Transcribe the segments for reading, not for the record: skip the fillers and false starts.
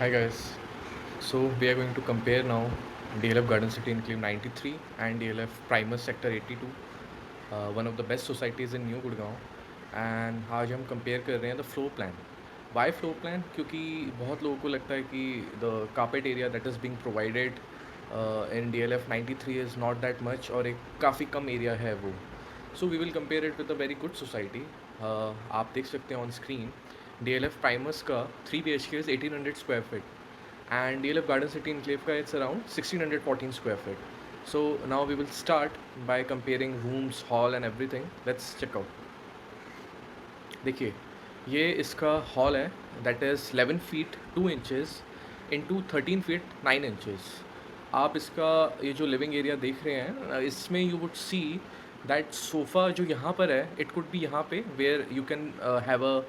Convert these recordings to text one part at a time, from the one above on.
Hi guys. So we are going to compare now DLF Garden City Enclave 93 and DLF Primus Sector 82, one of the best societies in New Gurgaon. And आज हम compare कर रहे हैं the floor plan. Why floor plan? क्योंकि बहुत लोगों को लगता है कि the carpet area that is being provided in DLF 93 is not that much और एक काफ़ी कम area है वो. So we will compare it with a very good society. आप देख सकते हैं on screen DLF Primus का 3 BHK is 1800 square feet and DLF Garden City Enclave का it's around 1614 square feet. So now we will start by comparing rooms, hall and everything. Let's check out. देखिए ये इसका hall है that is 11 feet 2 inches into 13 feet 9 inches. आप इसका ये जो living area देख रहे हैं इसमें you would see that sofa जो यहाँ पर है इट कुड बी यहाँ पे where you can have a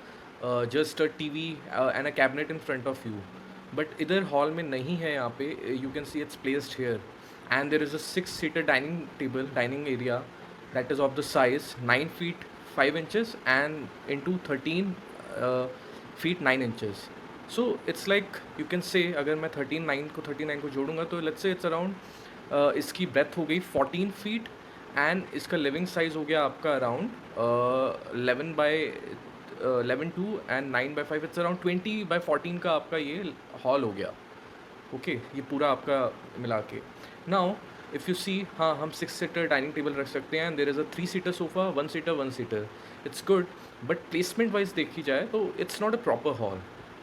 just a TV and a cabinet in front of you. But इधर हॉल में नहीं है यहाँ पे. You can see it's placed here and there is a 6 seater dining table dining area that is of the size 9 feet 5 inches and into 13 feet 9 inches. So it's like you can say अगर मैं 39 को जोड़ूंगा तो let's say it's around इसकी breadth हो गई 14 feet and इसका living size हो गया आपका around 11 by 11 2 and 9 by 5 it's around 20 by 14 का आपका ये हॉल हो गया. ओके ये पूरा आपका मिला के. नाउ इफ़ यू सी हाँ हम 6 सीटर डाइनिंग टेबल रख सकते हैं and there is a 3 seater sofa 1 seater it's good. But placement wise देखी जाए तो it's not a proper hall.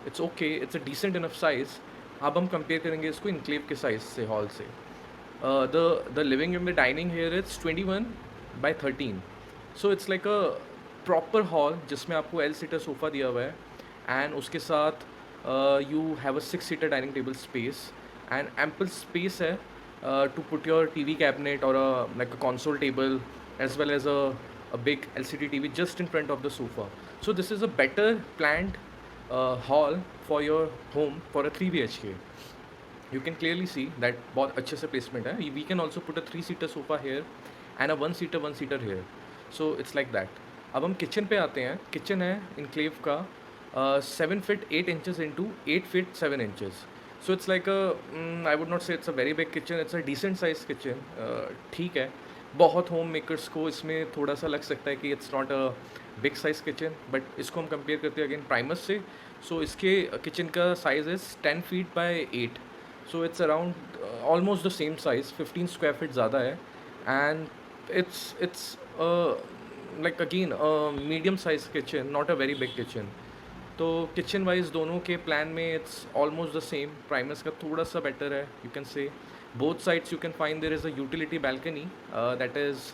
It's okay it's a decent enough size. अब हम कंपेयर करेंगे इसको इनक्लेव के साइज़ से हॉल से. The living room the dining here it's 21 by 13. So it's like a proper hall जिसमें आपको L सीटर सोफ़ा दिया हुआ है एंड उसके साथ you have a 6 seater dining table space and ample space है to put your TV cabinet or like a console table as well as a big LCD TV just in front of the sofa. So this is a better planned hall for your home for a 3 BHK. You can clearly see that बहुत अच्छे से placement है. We can also put a 3 seater sofa here and a 1 seater here. So it's like that. अब हम kitchen पे आते हैं. Kitchen है इनक्लेव का 7 feet 8 inches into 8 feet 7 inches. So it's like a I would not say it's a very big kitchen. It's a decent size kitchen. ठीक है. बहुत होम मेकर्स को इसमें थोड़ा सा लग सकता है कि it's not a big size kitchen but इसको हम कंपेयर करते हैं अगेन प्राइमस से. सो इसके किचन का size is 10 feet by 8. So it's around almost the same size 15 square feet ज़्यादा है and it's like again a medium size kitchen not a very big kitchen. तो किचन वाइज दोनों के plan में it's almost the same. Primus का थोड़ा सा better है. You can say both sides you can find there is a utility balcony that is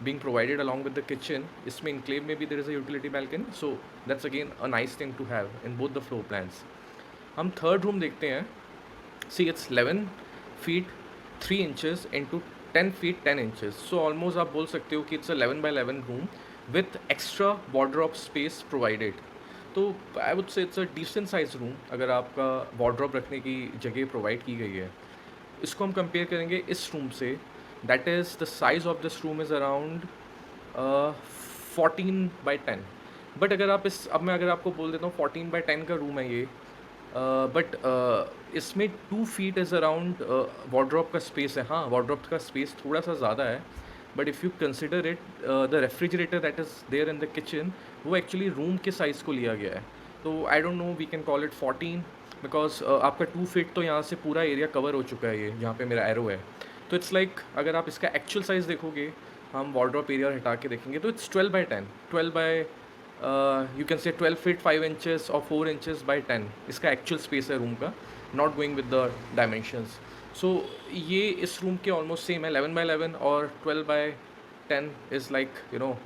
being provided along with the kitchen. इसमें Enclave में भी there is a utility balcony, so that's again a nice thing to have in both the floor plans. हम third room देखते हैं. See it's 11 feet 3 inches into 10 feet 10 inches. So almost आप बोल सकते हो कि it's a 11 by 11 room with extra wardrobe space provided. तो I would say it's a decent size room अगर आपका वार्डरोब रखने की जगह प्रोवाइड की गई है. इसको हम कंपेयर करेंगे इस रूम से. That is the size of this room is around 14 by 10. But अगर आप इस अब मैं अगर आपको बोल देता हूँ 14 by 10 का रूम है ये बट इसमें 2 feet इज़ अराउंड वार्डरोब का स्पेस है. हाँ वार्डरोब का स्पेस थोड़ा सा ज़्यादा है but if you consider it the refrigerator that is there in the kitchen वो एक्चुअली रूम के साइज़ को लिया गया है. तो I don't know we can call it 14 because आपका 2 feet तो यहाँ से पूरा एरिया कवर हो चुका है ये जहाँ पे मेरा एरो है. तो इट्स लाइक अगर आप इसका एक्चुअल साइज़ देखोगे हम वार्डरोब एरिया हटा के देखेंगे तो it's 12 by 10 12 by you can से 12 feet 5 inches और 4 inches by 10 इसका एक्चुअल स्पेस है रूम का not going with the dimensions. So ये इस रूम के ऑलमोस्ट सेम है 11 by 11 और 12 by 10 is like you know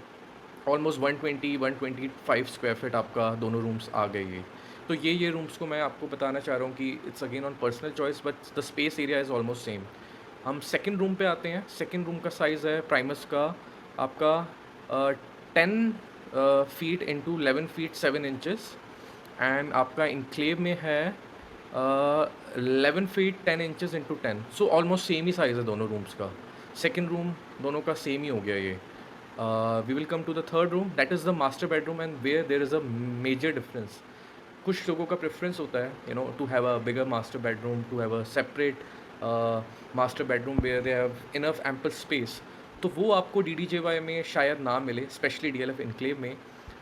almost 120 125 square feet आपका दोनों रूम्स आ गए ये. तो ये रूम्स को मैं आपको बताना चाह रहा हूँ कि it's again on personal choice but the space area is almost same. हम सेकेंड रूम पे आते हैं. सेकेंड रूम का साइज़ है प्राइमस का आपका 10 feet into 11 feet 7 inches and आपका इनक्लेव में है 11 feet 10 inches into 10. So almost same ही साइज़ है दोनों रूम्स का. सेकेंड रूम दोनों का सेम ही हो गया ये. We will come to the third room that is the master bedroom and where there is a major difference. कुछ लोगों का प्रेफरेंस होता है to have a bigger master bedroom, to have a separate master bedroom where they have enough ample space. तो वो आपको DDJY में शायद ना मिले, स्पेशली DLF इनक्लेव में,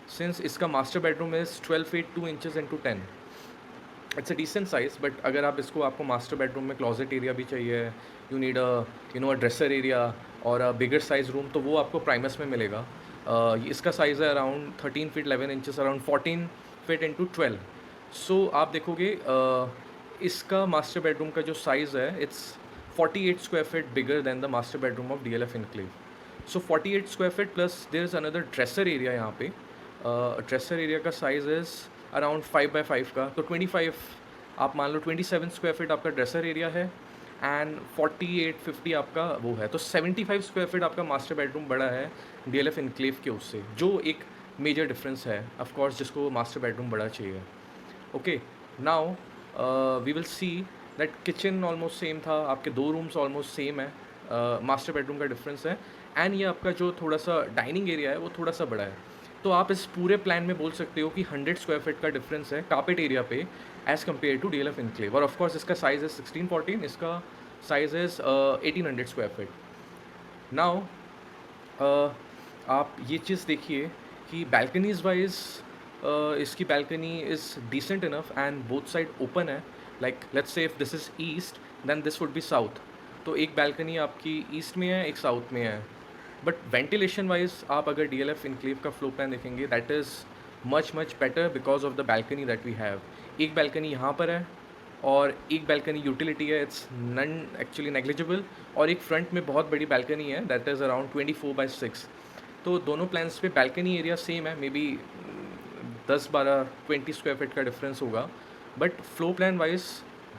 सिंस इसका master bedroom is 12 feet 2 inches into 10। It's a decent size, but अगर आप इसको, आपको मास्टर बेडरूम में क्लोजेट एरिया भी चाहिए, you need a dresser area और अ बिगर साइज रूम, तो वो आपको प्राइमस में मिलेगा। इसका साइज़ है around 13 feet 11 inches, around 14 feet into 12। So आप देखोगे इसका मास्टर बेडरूम का जो साइज़ है, it's 48 square feet bigger than the master bedroom of DLF Enclave. So 48 square feet plus there is another dresser area यहाँ पे। Dresser area का size is around 5x5 का, तो 25, आप मान लो 27 स्क्वायर फीट आपका ड्रेसर एरिया है एंड 48-50 आपका वो है, तो 75 स्क्वायर फीट आपका मास्टर बेडरूम बड़ा है DLF इनक्लेव के उससे, जो एक मेजर डिफरेंस है ऑफ कोर्स, जिसको मास्टर बेडरूम बड़ा चाहिए। Okay, now we will see that kitchen almost same था, आपके दो रूम्स ऑलमोस्ट सेम है, मास्टर बेडरूम का डिफरेंस है, एंड ये आपका जो थोड़ा सा डाइनिंग एरिया है वो थोड़ा सा बड़ा है। तो आप इस पूरे प्लान में बोल सकते हो कि 100 स्क्वायर फीट का डिफरेंस है कार्पेट एरिया पे as compare to DLF Enclave. और ऑफकोर्स इसका साइज़ है 1614, इसका साइज़ इज़ 1800 स्क्वायर फीट। नाउ आप ये चीज़ देखिए कि बैल्कनीज वाइज इसकी balcony is decent enough and both side open है। Like let's say if this is east then this would be south, तो एक बैल्कनी आपकी ईस्ट में है, एक साउथ में है। बट वेंटिलेशन वाइज आप अगर DLF इनक्लेव का फ्लो प्लान देखेंगे, that is much much better because of the balcony that we have. एक बैल्कनी यहाँ पर है और एक बैल्कनी यूटिलिटी है, इट्स नन एक्चुअली नेग्लिजिबल, और एक फ्रंट में बहुत बड़ी बैल्कनी है दैट इज़ अराउंड 24/6। तो दोनों प्लान्स पे बैल्कनी एरिया सेम है, मे बी 10-12-20 स्क्वायर फीट का डिफरेंस होगा, बट फ्लो प्लान वाइज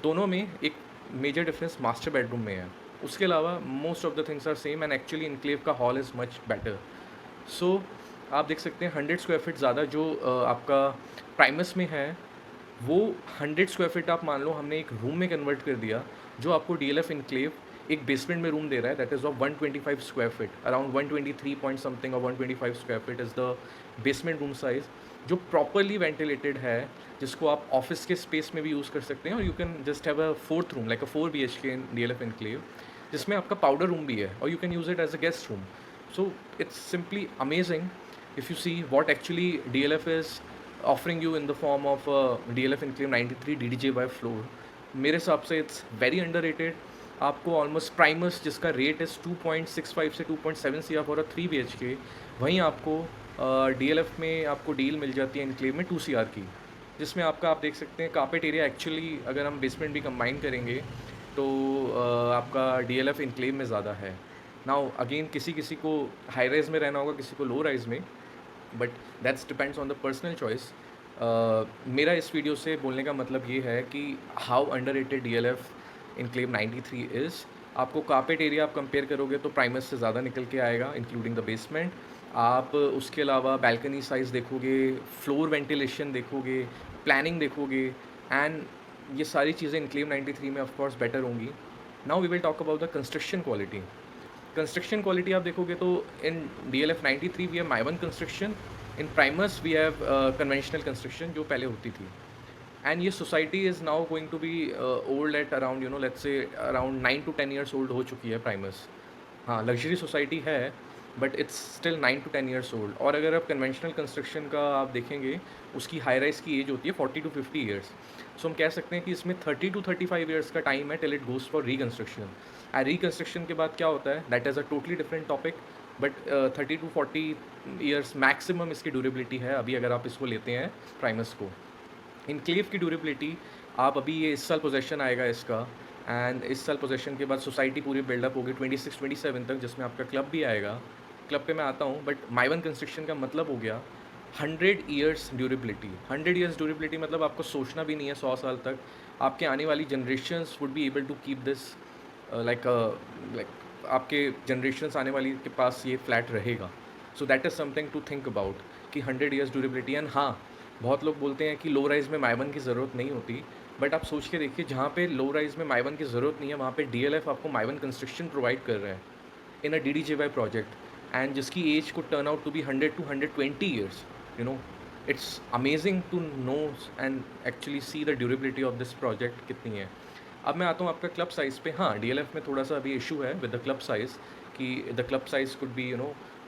दोनों में एक मेजर डिफरेंस मास्टर बेडरूम में है। उसके अलावा most of the things are same and actually Enclave का hall is much better. So आप देख सकते हैं 100 स्क्वायर फीट ज़्यादा जो आपका प्राइमस में है, वो 100 स्क्वायर फीट आप मान लो हमने एक रूम में कन्वर्ट कर दिया, जो आपको DLF इनक्लेव एक बेसमेंट में रूम दे रहा है that is of 125 square feet, around 123 point something और 125 square feet is the basement room size, जो प्रॉपरली वेंटिलेटेड है, जिसको आप ऑफिस के स्पेस में भी यूज़ कर सकते हैं, और you can just have a fourth room like a 4 BHK in DLF Enclave, जिसमें आपका पाउडर रूम भी है और you can use it as a guest room. So it's simply amazing if you see what actually DLF is offering you in the form of DLF Enclave 93 DDJY floor। मेरे हिसाब से it's very underrated. आपको almost Primus जिसका rate is 2.65 से 2.7 CR for a 3 BHK, वहीं आपको DLF में आपको डील मिल जाती है इनक्लेव में 2 CR की, जिसमें आपका आप देख सकते हैं कार्पेट एरिया एक्चुअली अगर हम बेसमेंट भी कंबाइन करेंगे तो आपका DLF इनक्लेव में ज़्यादा है। नाउ अगेन किसी किसी को हाई राइज में रहना होगा, किसी को लो राइज में, but that's depends on the personal choice. मेरा इस वीडियो से बोलने का मतलब ये है कि how underrated DLF enclave 93 is. आपको कार्पेट एरिया आप कंपेयर करोगे तो प्राइमस से ज़्यादा निकल के आएगा इंक्लूडिंग द बेसमेंट। आप उसके अलावा बैल्कनी साइज़ देखोगे, फ्लोर वेंटिलेशन देखोगे, प्लानिंग देखोगे, एंड ये सारी चीज़ें इनक्लेव 93 में ऑफ कोर्स बेटर होंगी। Now we will talk about the construction quality. Construction quality आप देखोगे तो in DLF 93 we have Mivan construction, in Primus we have conventional construction जो पहले होती थी, एंड ये society is now going to be old at around let's say around 9 to 10 years old हो चुकी है प्राइमस। हाँ, लग्जरी सोसाइटी है but it's still 9 to 10 years old. और अगर आप कन्वेंशनल कंस्ट्रक्शन का आप देखेंगे, उसकी हाई राइज की एज होती है 40 to 50 ईयर्स। सो हम कह सकते हैं कि इसमें 30 to 35 ईयर्स का टाइम है till it goes for reconstruction. And reconstruction के बाद क्या होता है, that is a totally different topic, but 30 to 40 years maximum इसकी ड्यूरेबिलिटी है अभी अगर आप इसको लेते हैं प्राइमस को। इनक्लेव की ड्यूरेबिलिटी आप अभी ये इस साल पोजेशन आएगा इसका, एंड इस साल पोजेशन के बाद सोसाइटी पूरी बिल्डअप होगी 26-27 तक, जिसमें आपका क्लब भी आएगा। क्लब पे मैं आता हूँ, बट माइवन कंस्ट्रक्शन का मतलब हो गया 100 ईयर्स ड्यूरेबिलिटी। 100 ईयर्स ड्यूरेबिलिटी मतलब आपको सोचना भी नहीं है 100 साल तक आपके आने वाली generations would be able to keep this, like आपके जनरेशन्स आने वाली के पास ये फ्लैट रहेगा। So that is something to think about कि 100 ईयर्स ड्यूरेबिलिटी। एंड हाँ, बहुत लोग बोलते हैं कि लो राइज़ में माइवन की ज़रूरत नहीं होती, बट आप सोच के देखिए जहाँ पे लो राइज़ में माइवन की ज़रूरत नहीं है, वहाँ पे DLF आपको माइवन कंस्ट्रक्शन प्रोवाइड कर रहा है in a DDJY project, and जिसकी एज को turn out to be 100 to 120 years. You know it's amazing to know and actually see the durability of this project कितनी है। अब मैं आता हूँ आपका क्लब साइज़ पे। हाँ, डीएलएफ में थोड़ा सा अभी इशू है विद द क्लब साइज़ कि the club size could be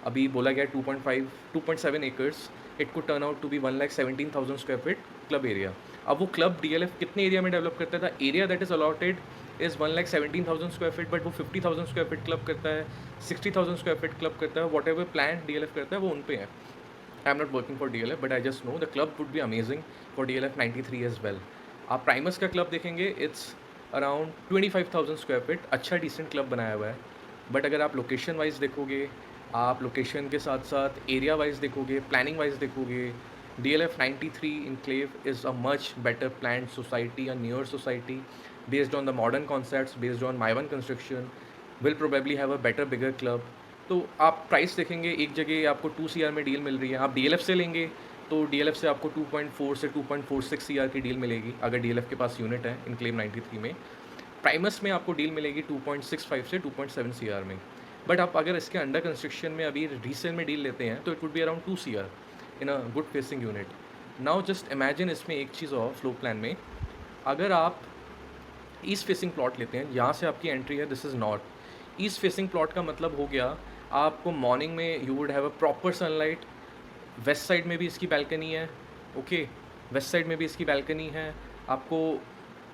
अभी बोला गया 2.5 2.7 acres, it could turn out to be 1,17,000 square feet club area. अब वो क्लब डीएलएफ कितने एरिया में डेवलप करता था? Area that is allotted is 1,17,000 square feet, but वो 50,000 स्क्वायर फीट क्लब करता है, 60,000 स्क्वायर फीट क्लब करता है। वॉट एवर प्लान डीएलएफ करता है वो उन पे है। I'm not working for DLF, but I just know the club would be amazing for DLF 93 as well. आप प्राइमस का क्लब देखेंगे, इट्स अराउंड 25,000 स्क्वायर फीट, अच्छा डिसेंट क्लब बनाया हुआ है। बट अगर आप लोकेशन वाइज देखोगे, आप लोकेशन के साथ साथ एरिया वाइज देखोगे, प्लानिंग वाइज देखोगे, DLF 93 Enclave is a much better planned society, a newer society based on the modern concepts, based on My1 construction, will probably have a better, bigger club. तो आप price देखेंगे, एक जगह आपको 2 CR में deal मिल रही है, आप डीएलएफ से लेंगे तो डीएलएफ से आपको 2.4 से 2.46 CR की डील मिलेगी अगर डीएलएफ के पास यूनिट है इनक्लेव 93 में। प्राइमस में आपको डील मिलेगी 2.65 से 2.7 CR में। बट आप अगर इसके अंडर कंस्ट्रक्शन में अभी रीसेल में डील लेते हैं तो it would be around 2 CR in a good facing unit. Now just imagine इसमें एक चीज़ और फ्लो प्लान में, अगर आप ईस्ट फेसिंग प्लॉट लेते हैं, यहाँ से आपकी एंट्री है, this is north. East facing plot का मतलब हो गया आपको मॉर्निंग में you would have a proper sunlight. West side में भी इसकी बैल्कनी है, ओके, वेस्ट साइड में भी इसकी बैल्कनी है, आपको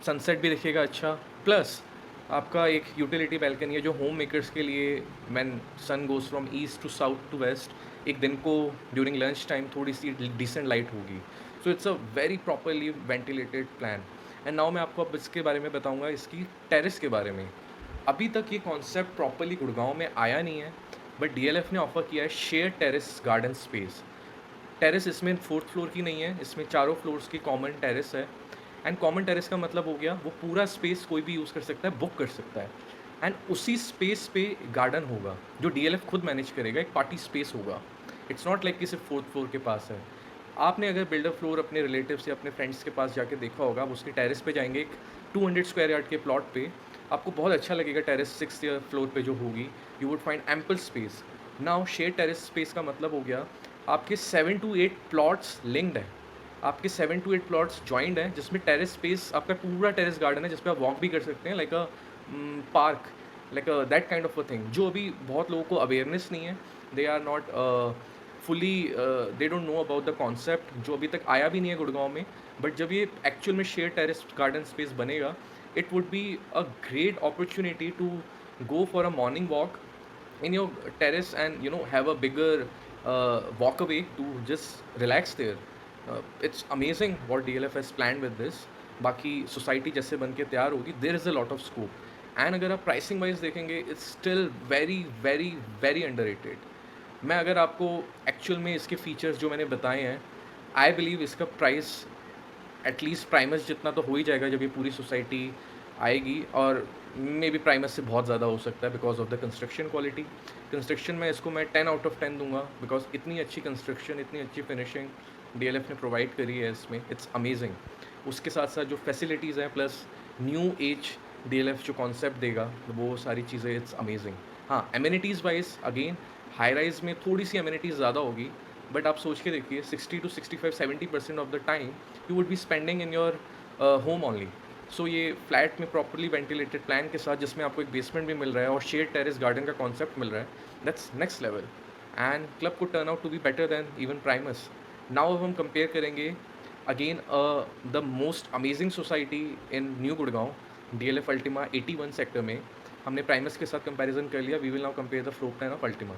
सनसेट भी दिखेगा अच्छा। प्लस आपका एक यूटिलिटी बैल्कनी है जो होम मेकर्स के लिए, when sun goes from east to south to west, एक दिन को ड्यूरिंग लंच टाइम थोड़ी सी डिसेंट लाइट होगी। So it's a very properly ventilated plan. And now मैं आपको अब इसके बारे में बताऊंगा, इसकी टेरेस के बारे में। अभी तक ये कॉन्सेप्ट प्रॉपरली गुड़गांव में आया नहीं है, बट डीएलएफ ने ऑफर किया है share terrace garden space. Terrace इसमें फोर्थ फ्लोर की नहीं है, इसमें चारों फ्लोर्स की कॉमन टेरेस है। एंड कॉमन टेरेस का मतलब हो गया वो पूरा स्पेस कोई भी यूज़ कर सकता है, बुक कर सकता है। एंड उसी स्पेस पे गार्डन होगा जो डीएलएफ खुद मैनेज करेगा, एक पार्टी स्पेस होगा। इट्स नॉट लाइक कि सिर्फ फोर्थ फ्लोर के पास है। आपने अगर बिल्डर फ्लोर अपने रिलेटिव्स या अपने फ्रेंड्स के पास जाके देखा होगा, आप उसके टेरेस पे जाएंगे, एक 200 स्क्वायर यार्ड के प्लॉट पे, आपको बहुत अच्छा लगेगा। टेरेस 6 फ्लोर पे जो होगी, you would find ample space. Now share terrace space का मतलब हो गया आपके 7 to 8 प्लॉट्स लिंक्ड है, आपके 7 to 8 प्लॉट्स जॉइंड हैं, जिसमें टेरेस स्पेस आपका पूरा टेरेस गार्डन है, जिस पे आप वॉक भी कर सकते हैं, like a park, like that kind of a thing, जो अभी बहुत लोगों को अवेयरनेस नहीं है। They are not fully, they don't know about the concept, जो अभी तक आया भी नहीं है गुड़गांव में। बट जब ये एक्चुअल में शेयर टेरेस गार्डन स्पेस बनेगा, it would be a great opportunity to go for a morning walk in your terrace and have a bigger walk away to just relax there. It's amazing what DLF has planned with this. बाकी society जैसे बन के तैयार होगी, देर is a lot of scope. And अगर आप pricing wise देखेंगे, it's still very very very underrated. मैं अगर आपको एक्चुअल में इसके फीचर्स जो मैंने बताए हैं, आई बिलीव इसका प्राइस एटलीस्ट प्राइमस जितना तो हो ही जाएगा जब ये पूरी सोसाइटी आएगी, और मे बी प्राइमस से बहुत ज़्यादा हो सकता है because of the construction quality. Construction में इसको मैं 10 आउट ऑफ 10 दूंगा, बिकॉज इतनी अच्छी कंस्ट्रक्शन, इतनी अच्छी फिनिशिंग डीएलएफ ने प्रोवाइड करी है इसमें, इट्स अमेजिंग। उसके साथ साथ जो फैसिलिटीज़ हैं, प्लस न्यू एज डीएलएफ जो कॉन्सेप्ट देगा, वो सारी चीज़ें इट्स अमेजिंग। हाँ, amenities wise again high rise में थोड़ी सी एमिनिटीज़ ज़्यादा होगी, बट आप सोच के देखिए 60 to 65 70% of the time you would be spending in your home only. So ये फ्लैट में प्रॉपरली वेंटिलेटेड प्लान के साथ, जिसमें आपको एक बेसमेंट भी मिल रहा है और शेयर टेरेस गार्डन का कॉन्सेप्ट मिल रहा है, that's next level. And club को turn out to be better than even Primus. Now अब हम कंपेयर करेंगे again the most amazing society in New Gurgaon, DLF Ultima 81 sector में। हमने प्राइमस के साथ कंपैरिजन कर लिया, we will now compare the floor plan of Ultima.